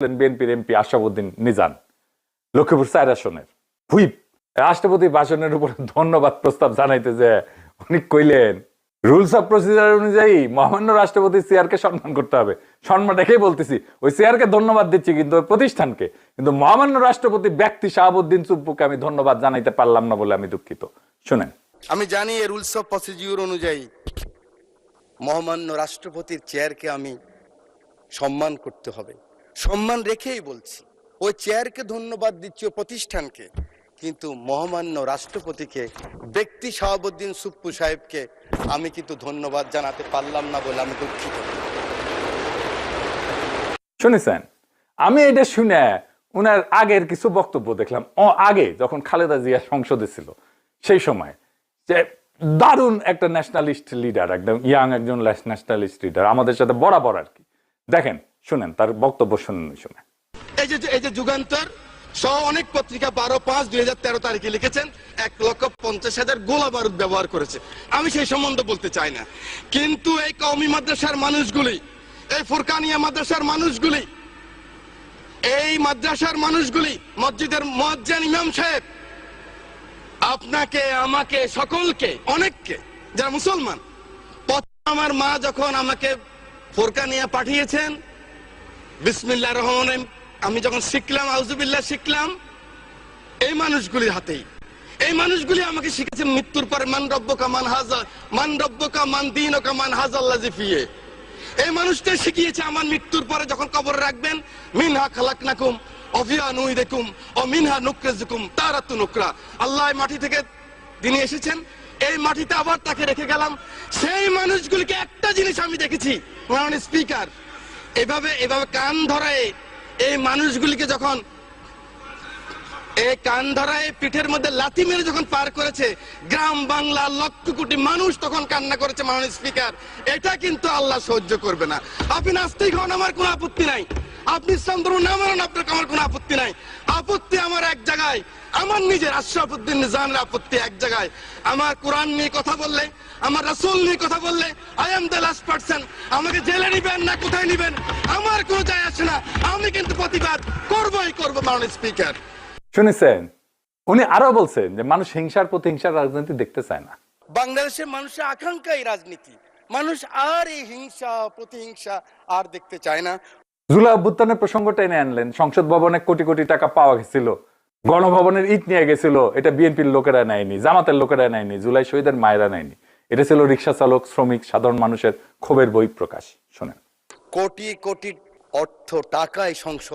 বিএনপির এমপি আশরাফুদ্দিন নিজান লক্ষ্মীপুর 4 আসনের হুইপ রাষ্ট্রপতি ভাষণের উপর ধন্যবাদ প্রস্তাব জানাইতে যে উনি কইলেন রুলস অফ প্রসিজার অনুযায়ী মহামান্য রাষ্ট্রপতি চেয়ারকে সম্মান করতে হবে। সম্মান রেখেই বলতেছি, ওই চেয়ারকে ধন্যবাদ দিচ্ছি কিন্তু ওই প্রতিষ্ঠানকে, কিন্তু মহামান্য রাষ্ট্রপতি ব্যক্তি শাহাবুদ্দিন চুপ্পুকে আমি ধন্যবাদ জানাইতে পারলাম না বলে আমি দুঃখিত। শুনেন, আমি জানি এই রুলস অফ প্রসিডিউর অনুযায়ী মহামান্য রাষ্ট্রপতির চেয়ারকে আমি সম্মান করতে হবে, সম্মান রেখেই বলছি। ওই চেয়ারকে ধন্যবাদ দিচ্ছি, ও প্রতিষ্ঠানকে, কিন্তু মহামান্য রাষ্ট্রপতিকে ব্যক্তি শাহাবুদ্দিন চুপ্পু সাহেবকে আমি কিন্তু ধন্যবাদ জানাতে পারলাম না বলে আমি দুঃখিত। শুনেছেন? আমি এটা শুনে উনার আগের কিছু বক্তব্য দেখলাম, আগে যখন খালেদা জিয়া সংসদে ছিল সেই সময়, যে দারুণ একটা ন্যাশনালিস্ট লিডার, একদম ইয়াং একজন ন্যাশনালিস্ট লিডার, আমাদের সাথে বরাবর আর কি। দেখেন, শুনেন তার বক্তব্য, শুনুন। শুনে এই যে যুগান্তর সহ অনেক পত্রিকা 12/5/2013 তারিখে লিখেছেন 1,50,000 গোলা বারুদ ব্যবহার করেছে। আমি সেই সম্বন্ধে বলতে চাই না, কিন্তু এই কওমি মাদ্রাসার মানুষগুলি, এই ফুরকানিয়া মাদ্রাসার মানুষগুলি, এই মাদ্রাসার মানুষগুলি, মসজিদের মুয়াজ্জিন ইমাম সাহেব, আপনাকে, আমাকে, সকলকে, অনেককে, যারা মুসলমান, আমার মা যখন আমাকে ফুরকানিয়া পাঠিয়েছেন, বিসমিল্লাহির রহমানির রহিম আমি যখন শিখলাম, আউযুবিল্লাহ শিখলাম, এই মানুষগুলির হাতেই। এই মানুষগুলি আমাকে শিখেছে মৃত্যুর পরে মান রব্বুকা মান হাযা, মান রব্বুকা মান দীনুকা মান হাযাল্লাযী ফিহি। এই মানুষটা শিখিয়েছে আমার মৃত্যুর পরে যখন কবরে রাখবেন, মিনহা খালাকনাকুম ওয়া ফিহা নুঈদুকুম ওয়া মিনহা নুখরিজুকুম তারাতুন উখরা। আল্লাহ মাটি থেকে তিনি এসেছেন, এই মাটিতে আবার তাকে রেখে গেলাম। সেই মানুষগুলিকে একটা জিনিস আমি দেখেছি, মাননীয় স্পিকার, এভাবে কান ধরায় এই মানুষগুলিকে যখন এই কান ধরায় পিঠের মধ্যে লাথি মেরে যখন পার করেছে, গ্রাম বাংলা লক্ষ কোটি মানুষ তখন কান্না করেছে। মাননীয় স্পিকার, এটা কিন্তু আল্লাহ সহ্য করবে না। আপনি নাস্তিক হন, আমার কোনো আপত্তি নাই, আপনি ইসলাম ধর্ম না মানেন, আপনার আমার কোনো আপত্তি নাই। আপত্তি আমার এক জায়গায়, আমার নিজের আশরাফুদ্দিন নিজামের আপত্তি এক জায়গায়। আমার কোরআন নিয়ে কথা বললে, আমার রাসূল নিয়ে কথা বললে, I am the last person. আমাকে জেলে নিবেন না কোথায় নিবেন আমার কোনো যায় আসে না, আমি কিন্তু প্রতিবাদ করবই করবো। মাননীয় স্পিকার, শুনেছেন? উনি আরো বলছেন যে মানুষ হিংসার প্রতিহিংসার রাজনীতি দেখতে চায় না। বাংলাদেশের মানুষের আকাঙ্ক্ষা এই রাজনীতি, মানুষ আর এই হিংসা প্রতিহিংসা আর দেখতে চায় না। জুলাই অভ্যুত্থানের প্রসঙ্গটা এনে আনলেন, সংসদ ভবনে কোটি কোটি টাকা পাওয়া গেছিল, গণভবনের ইট নিয়ে গেছিল, এটা বিএনপির লোকেরা নেয়নি, জামাতের লোকেরা নেয়নি, জুলাই শহীদের মায়েরা নেয়নি। এটা ছিল রিক্সা চালক, শ্রমিক, সাধারণ মানুষের ক্ষোভের বহিঃপ্রকাশ। শোনেন, কোটি কোটি অর্থ টাকা এই সংসদ